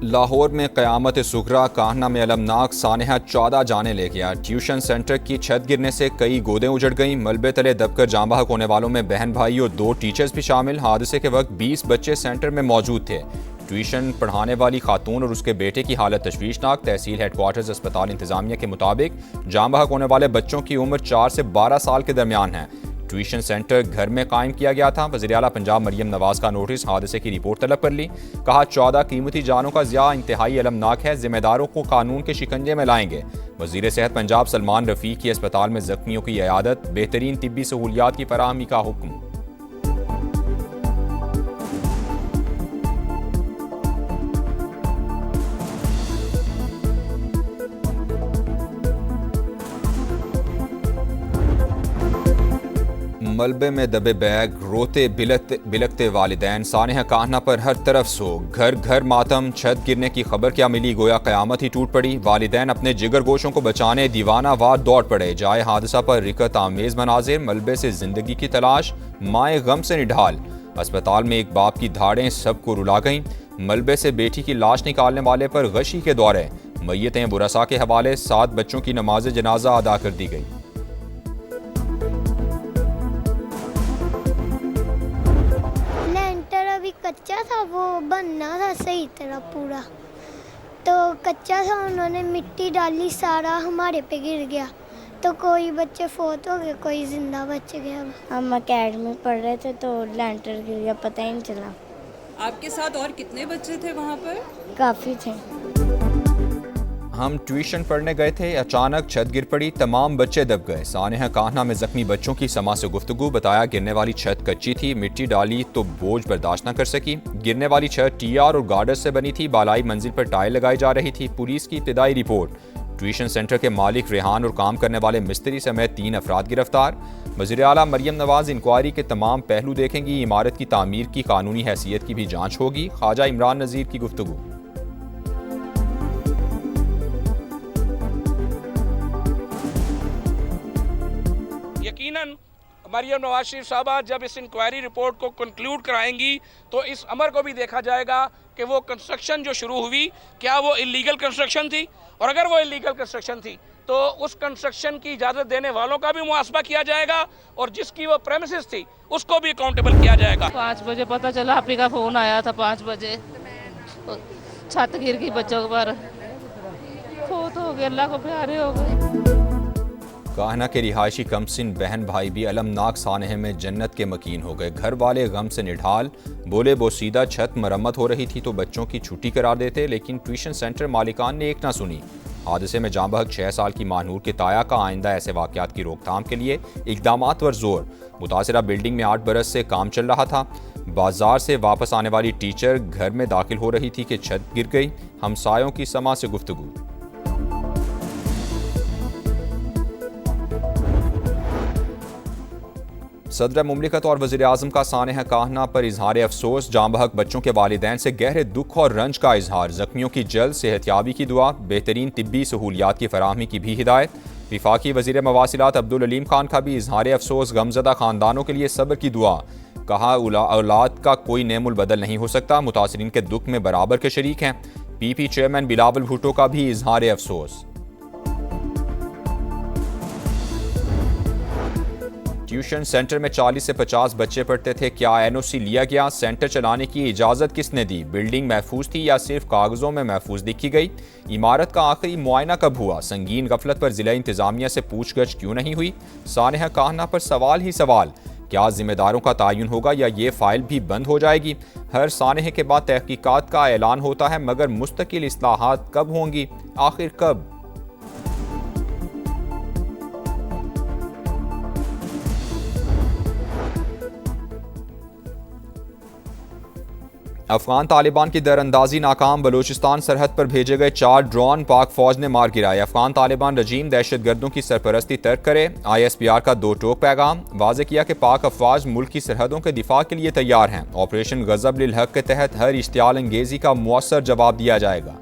लाहौर में क़यामत सुगरा कान्हा में अलमनाक सानहा 14 जाने ले गया। ट्यूशन सेंटर की छत गिरने से कई गोदें उजड़ गईं। मलबे तले दबकर जाँ बहक होने वालों में बहन भाई और 2 टीचर्स भी शामिल। हादसे के वक्त 20 बच्चे सेंटर में मौजूद थे। ट्यूशन पढ़ाने वाली खातून और उसके बेटे की हालत तशवीशनाक। तहसील हेडक्वार्टर्स अस्पताल इंतजामिया के मुताबिक जाँ बहक होने वाले बच्चों की उम्र 4 से 12 साल के दरमियान है। ट्यूशन सेंटर घर में कायम किया गया था। वज़ीर आला पंजाब मरियम नवाज का नोटिस, हादसे की रिपोर्ट तलब कर ली। कहा 14 कीमती जानों का ज़िया इंतहाई अलमनाक है। जिम्मेदारों को कानून के शिकंजे में लाएंगे। वज़ीर सेहत पंजाब सलमान रफ़ीक की अस्पताल में ज़ख्मियों की इयादत, बेहतरीन तिब्बी सहूलियात की फराहमी का हुक्म। मलबे में दबे बैग, रोते बिलकते वालिदैन, सानहा कान्हा पर हर तरफ सोग, घर घर मातम। छत गिरने की खबर क्या मिली, गोया क़यामत ही टूट पड़ी। वालिदैन अपने जिगर गोशों को बचाने दीवाना वार दौड़ पड़े। जाए हादसा पर रिकत आमेज़ मनाजिर, मलबे से जिंदगी की तलाश, माए गम से निढाल। अस्पताल में एक बाप की धाड़ें सबको रुला गईं। मलबे से बेटी की लाश निकालने वाले पर गशी के दौरे, मैयतें बुरसा के हवाले। 7 बच्चों की नमाज जनाजा अदा कर दी गई। कच्चा था, वो बनना था सही तरह पूरा, तो कच्चा था, उन्होंने मिट्टी डाली, सारा हमारे पे गिर गया। तो कोई बच्चे फोत हो गए, कोई जिंदा बच गया। हम अकेडमी पढ़ रहे थे तो लेंटर गिर गया, पता ही नहीं चला। आपके साथ और कितने बच्चे थे वहाँ पर? काफ़ी थे। हम ट्यूशन पढ़ने गए थे, अचानक छत गिर पड़ी, तमाम बच्चे दब गए। सानहा कान्हा में जख्मी बच्चों की समा से गुफ्तगू, बताया गिरने वाली छत कच्ची थी, मिट्टी डाली तो बोझ बर्दाश्त न कर सकी। गिरने वाली छत टीआर और गार्डर से बनी थी, बालाई मंजिल पर टाइल लगाई जा रही थी। पुलिस की इब्तिदाई रिपोर्ट, ट्यूशन सेंटर के मालिक रेहान और काम करने वाले मिस्त्री समेत 3 अफराद गिरफ्तार। वज़ीर आला मरियम नवाज इंक्वायरी के तमाम पहलू देखेंगी। इमारत की तामीर की कानूनी हैसियत की भी जाँच होगी। ख्वाजा इमरान नज़ीर की गुफ्तगू। यकीनन मरियम नवाज शरीफ साहबा जब इस इंक्वायरी रिपोर्ट को कंक्लूड कराएंगी तो इस अमर को भी देखा जाएगा कि वो कंस्ट्रक्शन जो शुरू हुई, क्या वो इलीगल कंस्ट्रक्शन थी, और अगर वो इलीगल कंस्ट्रक्शन थी तो उस कंस्ट्रक्शन की इजाज़त देने वालों का भी मुहासबा किया जाएगा और जिसकी वो प्रेमिसेस थी उसको भी अकाउंटेबल किया जाएगा। 5 बजे पता चला, आप ही का फ़ोन आया था 5 बजे, छत गिर गई बच्चों के पर, फोत हो गए, अल्लाह को प्यारे हो गए। कान्हा के रिहायशी कमसिन बहन भाई भी अलमनाक सानहे में जन्नत के मकीन हो गए। घर वाले गम से निढाल, बोले बोसीदा छत मरम्मत हो रही थी तो बच्चों की छुट्टी करार देते, लेकिन ट्यूशन सेंटर मालिकान ने एक ना सुनी। हादसे में जाँ बहक 6 साल की मानूर के ताया का आइंदा ऐसे वाक़यात की रोकथाम के लिए इक़दामात पर जोर। मुतासिरा बिल्डिंग में 8 बरस से काम चल रहा था। बाजार से वापस आने वाली टीचर घर में दाखिल हो रही थी कि छत गिर गई। हमसायों की समा से गुफ्तगू। सदर मुमलिकत और वज़ीर आज़म का सानहा कान्हा पर इजहार अफसोस, जाँ बहक बच्चों के वालिदैन से गहरे दुख और रंज का इजहार। ज़ख्मियों की जल्द सेहतयाबी की दुआ, बेहतरीन तिब्बी सहूलियात की फराहमी की भी हिदायत। विफाकी वज़ीर मवासिलात अब्दुल अलीम खान का भी इजहार अफसोस, गमज़दा ख़ानदानों के लिए सब्र की दुआ। कहा औलाद का कोई नेमुल बदल नहीं हो सकता, मुतासरीन के दुख में बराबर के शरीक हैं। PP चेयरमैन बिलावल भुट्टो का भी इजहार अफसोस। ट्यूशन सेंटर में 40 से 50 बच्चे पढ़ते थे, क्या NOC लिया गया? सेंटर चलाने की इजाज़त किसने दी? बिल्डिंग महफूज थी या सिर्फ कागज़ों में महफूज लिखी गई? इमारत का आखिरी मुआयना कब हुआ? संगीन गफलत पर ज़िला इंतज़ामिया से पूछगछ क्यों नहीं हुई? सानहा कान्हा पर सवाल ही सवाल, क्या जिम्मेदारों का तयन होगा या ये फाइल भी बंद हो जाएगी? हर सानहे के बाद तहकीकात का ऐलान होता है, मगर मुस्तकिल इस्लाहात कब होंगी? आखिर कब? अफगान तालिबान की दरअंदाजी नाकाम, बलूचिस्तान सरहद पर भेजे गए 4 ड्रोन पाक फौज ने मार गिराए। अफगान तालिबान रजीम दहशतगर्दों की सरपरस्ती तर्क करे। ISPR का 2 टोक पैगाम, वाज़े किया कि पाक अफवाज मुल्क की सरहदों के दिफा के लिए तैयार हैं। ऑपरेशन गज़ब लिल हक के तहत हर इश्तियाल अंगेजी का मुअस्सर जवाब दिया जाएगा।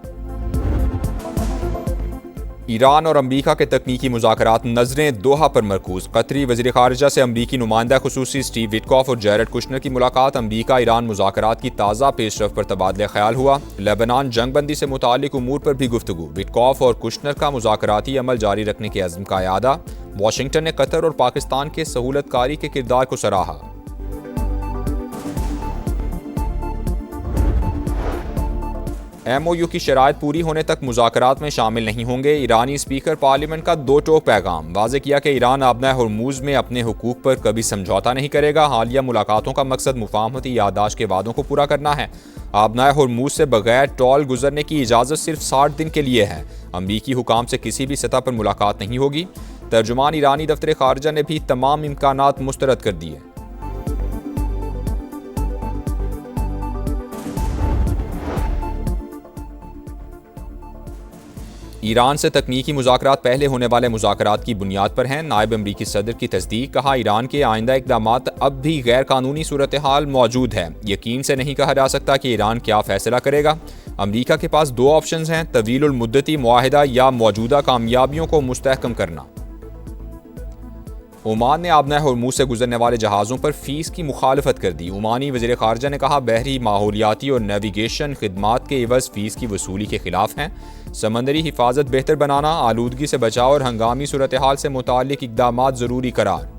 ईरान और अमरीका के तकनीकी मुज़ाकरात नज़रें दोहा पर मरकूज़। कतरी वज़ीर ख़ारिजा से अमरीकी नुमाइंदा खुसूसी स्टीव विटकॉफ और जैरेड कुशनर की मुलाकात। अमरीका ईरान मुज़ाकरात की ताज़ा पेशरफ पर तबादला ख्याल हुआ। लेबनान जंगबंदी से मुतालिक उमूर पर भी गुफ्तगू। विटकॉफ और कुशनर का मुज़ाकराती अमल जारी रखने के अज़्म का यादा। वाशिंगटन ने कतर और पाकिस्तान के सहूलतकारी के किरदार को सराहा। MOU की शराइत पूरी होने तक मुज़ाकरात में शामिल नहीं होंगे। ईरानी स्पीकर पार्लियामेंट का दो टोक पैगाम। वाज़े किया कि ईरान आबना हरमुज़ में अपने हुकूक पर कभी समझौता नहीं करेगा। हालिया मुलाकातों का मकसद मुफाहमती याददाश्त के वादों को पूरा करना है। आबना हरमुज़ से बगैर टॉल गुजरने की इजाज़त सिर्फ 60 दिन के लिए है। अमरीकी हुकाम से किसी भी सतह पर मुलाकात नहीं होगी। तर्जुमान ईरानी दफ्तर खारजा ने भी तमाम इम्कानात मुस्तरद कर दिए। ईरान से तकनीकी मुज़ाकरात पहले होने वाले मुज़ाकरात की बुनियाद पर हैं। नायब अमरीकी सदर की तस्दीक। कहा, ईरान के आइंदा इक़दामात अब भी गैर कानूनी सूरत हाल मौजूद है। यकीन से नहीं कहा जा सकता कि ईरान क्या फ़ैसला करेगा। अमरीका के पास दो ऑप्शंस हैं, तवील मुद्दती मुआहिदा या मौजूदा कामयाबियों को मुस्तहकम करना। ओमान ने आबना हरमुज़ से गुजरने वाले जहाज़ों पर फ़ीस की मुखालफत कर दी। ओमानी वज़ीर ख़ारजा ने कहा, बहरी माहौलियाती और नेविगेशन खिदमात के एवज़ फ़ीस की वसूली के खिलाफ हैं। समंदरी हिफाजत बेहतर बनाना, आलूदगी से बचाव और हंगामी सूरत हाल से मुताल्लिक इक़दामात ज़रूरी करार।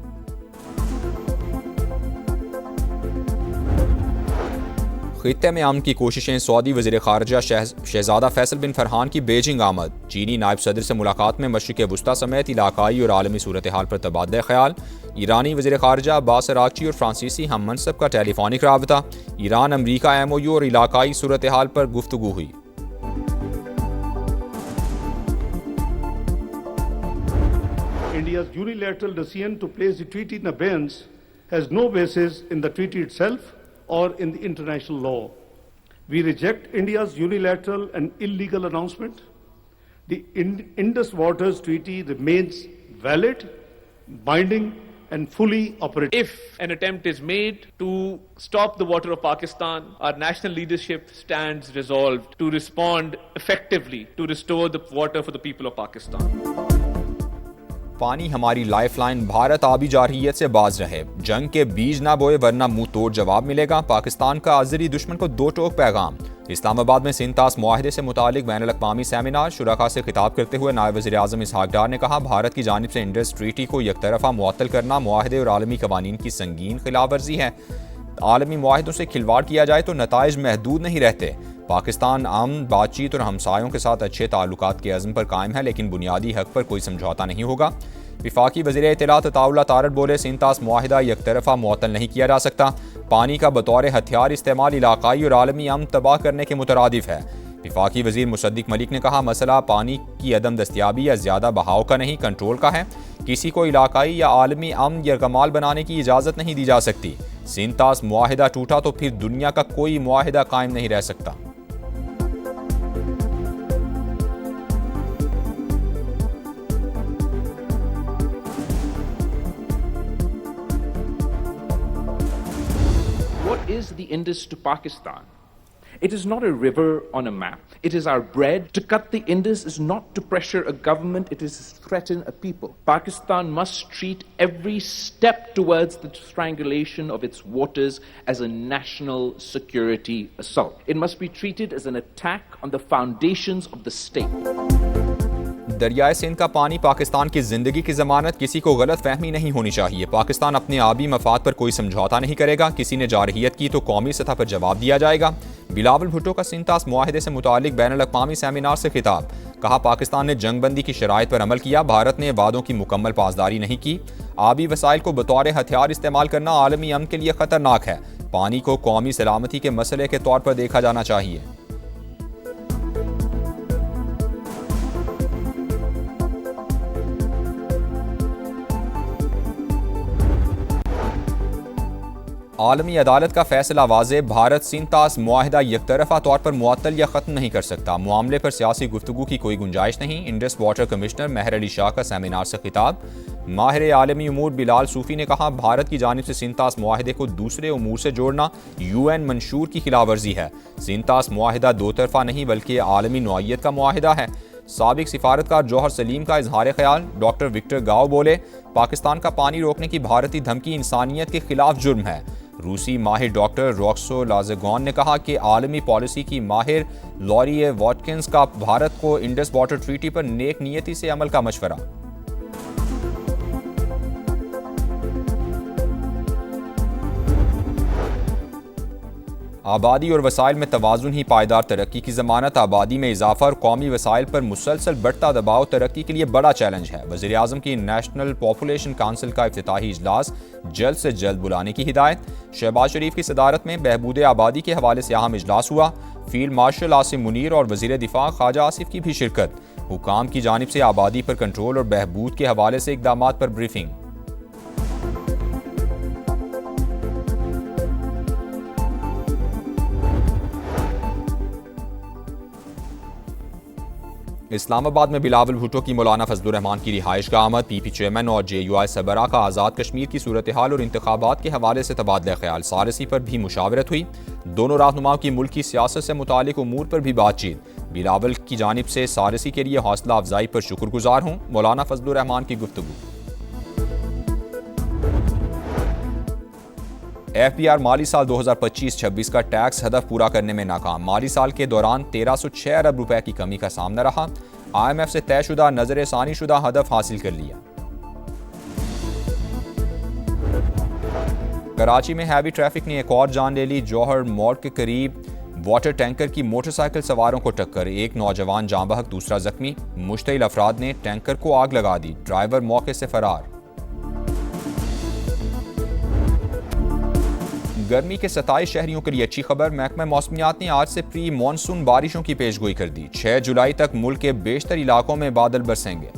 खित्ते में अमन की कोशिशें। सऊदी वज़ीर ख़ारजा शहज़ादा फैसल बिन फरहान की बीजिंग आमद। चीनी नायब सदर से मुलाकात में मशरिक़ वुस्ता समेत इलाकाई और आलमी सूरत हाल पर तबादला ख्याल। ईरानी वज़ीर ख़ारजा अब्बास अराग़ची और फ्रांसीसी हम मनसब का टेलीफोनिक राबता। ईरान अमरीका MOU और इलाकाई सूरत हाल पर गुफ्तगू हुई। India's unilateral decision to place the treaty in abeyance has no basis in the treaty itself or in the international law. We reject India's unilateral and illegal announcement. The Indus Waters Treaty remains valid, binding, and fully operative. If an attempt is made to stop the water of Pakistan, our national leadership stands resolved to respond effectively to restore the water for the people of Pakistan. पानी हमारी lifeline. Bharat आबी जारहियत से बाज रहे। जंग के बीज ना बोए वरना मुंह तोड़ जवाब मिलेगा। पाकिस्तान का अज़री दुश्मन को दो टोक पैगाम। इस्लामाबाद में सिंतास मुआहिदे से मुतालिक बैनुल अक़वामी सेमिनार। शुरका से खिताब करते हुए नायब वज़ीर आज़म इसहाक़ डार ने कहा, भारत की जानिब से इंडस ट्रीटी को यकतरफ़ा मुअत्तल करना मुआहिदे और आलमी क़वानीन की संगीन खिलाफ वर्जी है। आलमी मुआहिदों से खिलवाड़ किया जाए तो नताइज महदूद नहीं रहते। पाकिस्तान अमन, बातचीत और हमसायों के साथ अच्छे ताल्लुकात के अज़्म पर कायम है, लेकिन बुनियादी हक पर कोई समझौता नहीं होगा। विफाकी वज़ीर इत्तलात अताउल्लाह तारड़ बोले, सिंतास मुआहिदा यकतरफ़ा मुअत्तल नहीं किया जा सकता। पानी का बतौर हथियार इस्तेमाल इलाकाई और आलमी अमन तबाह करने के मुतरादिफ है। विफाकी वज़ीर मुसद्दिक मलिक ने कहा, मसला पानी की अदम दस्तियाबी या ज़्यादा बहाव का नहीं, कंट्रोल का है। किसी को इलाकाई या आलमी अमन यरगमाल बनाने की इजाज़त नहीं दी जा सकती। सिंतास मुआहिदा टूटा तो फिर दुनिया का कोई मुआहिदा कायम नहीं रह सकता। What is the Indus to Pakistan? It is not a river on a map. It is our bread. To cut the Indus is not to pressure a government, it is to threaten a people. Pakistan must treat every step towards the strangulation of its waters as a national security assault. It must be treated as an attack on the foundations of the state. दरियाए Sindh का पानी पाकिस्तान की जिंदगी की जमानत। किसी को गलत फहमी नहीं होनी चाहिए। पाकिस्तान अपने आबी मफाद पर कोई समझौता नहीं करेगा। किसी ने जारहियत की तो कौमी सतह पर जवाब दिया जाएगा। बिलावल भुट्टो का सिंतास मुआहिदे से मुतालिक बैनुल अक़वामी सेमिनार से खिताब। कहा, पाकिस्तान ने जंगबंदी की शराइत पर अमल किया। भारत ने वादों की मुकम्मल पासदारी नहीं की। आबी वसाइल को बतौर हथियार इस्तेमाल करना आलमी अमन के लिए खतरनाक है। पानी को कौमी सलामती के मसले के तौर पर देखा जाना चाहिए। आलमी अदालत का फैसला वाज़े। भारत सिंतास मुआहिदा यकतरफ़ा तौर पर मुअत्तल या ख़त्म नहीं कर सकता। मामले पर सियासी गुफ्तगू की कोई गुंजाइश नहीं। इंडस वाटर कमिश्नर महर अली शाह का सेमिनार से खिताब। माहिर आलमी उमूर बिलाल सूफ़ी ने कहा, भारत की जानिब से सिंतास मुआहिदे को दूसरे उमूर से जोड़ना UN मंशूर की खिलाफ वर्जी है। सिंतास मुआहिदा दो तरफ़ा नहीं बल्कि आलमी नौइयत का मुआहिदा है। साबिक सिफारतकार जौहर सलीम का इजहार ख्याल। डॉक्टर विक्टर गाओ बोले, पाकिस्तान का पानी रोकने की भारतीय धमकी इंसानियत के खिलाफ जुर्म है। रूसी माहिर डॉक्टर रॉक्सो लाजेगॉन ने कहा कि आलमी पॉलिसी की माहिर लॉरी वॉटकिंस का भारत को इंडस वाटर ट्रीटी पर नेक नियति से अमल का मशवरा। आबादी और वसाइल में तवाज़ुन ही पायदार तरक्की की ज़मानत। आबादी में इजाफा और कौमी वसाइल पर मुसलसल बढ़ता दबाव तरक्की के लिए बड़ा चैलेंज है। वज़ीर आज़म की नेशनल पॉपुलेशन काउंसिल का इफ्तिताही इजलास जल्द से जल्द बुलाने की हिदायत। शहबाज शरीफ की सदारत में बहबूद आबादी के हवाले से अहम इजलास हुआ। फील्ड मार्शल आसिम मुनीर और वज़ीर दिफा ख्वाजा आसिफ की भी शिरकत। हुकाम की जानिब से आबादी पर कंट्रोल और बहबूद के हवाले से इक़दामात पर ब्रीफिंग। इस्लामाबाद में बिलावल भुट्टो की मौलाना फजलुर रहमान की रिहाइश का आमद। पीपी चेयरमैन और JUI सरबराह का आज़ाद कश्मीर की सूरत हाल और इंतखाबात के हवाले से तबादला ख्याल। सारसी पर भी मुशावरत हुई। दोनों रहनुमाओं की मुल्क की सियासत से मुतालिक उमूर पर भी बातचीत। बिलावल की जानिब से सारसी के लिए हौसला अफजाई पर शुक्रगुजार हूँ, मौलाना फजलुर रहमान की गुफ्तगू। FBR माली साल 2025-26 का टैक्स हदफ पूरा करने में नाकाम। माली साल के दौरान 1306 अरब रुपए की कमी का सामना रहा। IMF से तयशुदा नजर सानी शुदा हदफ हासिल कर लिया। कराची में हैवी ट्रैफिक ने एक और जान ले ली। जौहर मोड़ के करीब वाटर टैंकर की मोटरसाइकिल सवारों को टक्कर। एक नौजवान जाँ बहक, दूसरा जख्मी। मुश्तइल अफराद ने टैंकर को आग लगा दी। ड्राइवर मौके से फरार। गर्मी के 27 शहरियों के लिए अच्छी खबर। महकमा मौसमियात ने आज से प्री मानसून बारिशों की पेशगोई कर दी। 6 जुलाई तक मुल्क के बेशतर इलाकों में बादल बरसेंगे।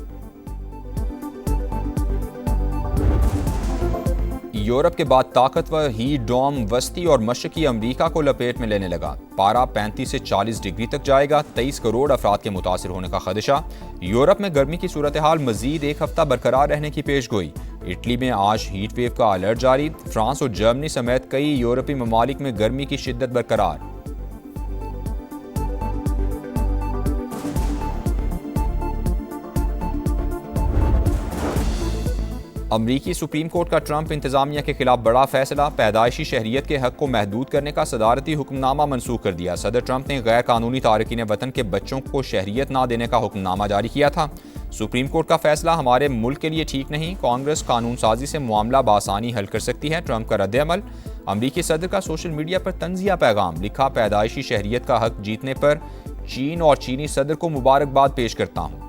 यूरोप के बाद ताकतवर हीट डोम वस्ती और मशरकी अमरीका को लपेट में लेने लगा। पारा 35 से 40 डिग्री तक जाएगा। 23 करोड़ अफराद के मुतासिर होने का खदशा। यूरोप में गर्मी की सूरत हाल मजीद एक हफ्ता बरकरार रहने की पेशगोई। इटली में आज हीट वेव का अलर्ट जारी। फ्रांस और जर्मनी समेत कई यूरोपीय ममालिक में गर्मी की शिद्दत बरकरार। अमरीकी सुप्रीम कोर्ट का ट्रंप इंतजामिया के खिलाफ बड़ा फैसला। पैदाइशी शहरियत के हक को महदूद करने का सदारती हुक्मनामा मनसूख कर दिया। सदर ट्रंप ने गैर कानूनी तारकीन वतन के बच्चों को शहरियत ना देने का हुक्मनामा जारी किया था। सुप्रीम कोर्ट का फैसला हमारे मुल्क के लिए ठीक नहीं। कांग्रेस कानून साजी से मामला बासानी हल कर सकती है। ट्रंप का रद्द-ए-अमल। अमरीकी सदर का सोशल मीडिया पर तंजिया पैगाम। लिखा, पैदाइशी शहरियत का हक जीतने पर चीन और चीनी सदर को मुबारकबाद पेश करता हूँ।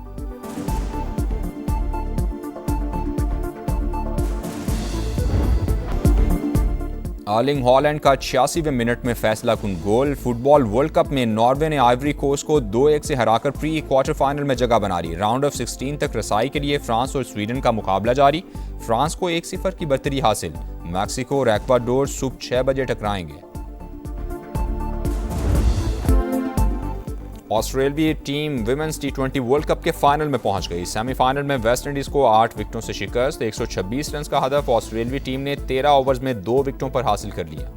आर्लिंग हॉलैंड का 86वें मिनट में फैसला कुन गोल। फुटबॉल वर्ल्ड कप में नॉर्वे ने आइवरी कोस्ट को 2-1 से हराकर प्री क्वार्टर फाइनल में जगह बना ली। राउंड ऑफ 16 तक रसाई के लिए फ्रांस और स्वीडन का मुकाबला जारी। फ्रांस को 1-0 की बर्तरी हासिल। मैक्सिको और एक्वाडोर सुबह 6 बजे टकराएंगे। ऑस्ट्रेलियाई team women's T20 world cup के फाइनल में पहुंच गई। सेमीफाइनल में वेस्ट इंडीज को 8 विकेटों से शिकस्त। 126 रन का हदफ ऑस्ट्रेलियाई टीम ने 13 ओवर्स में 2 विकेटों पर हासिल कर लिया।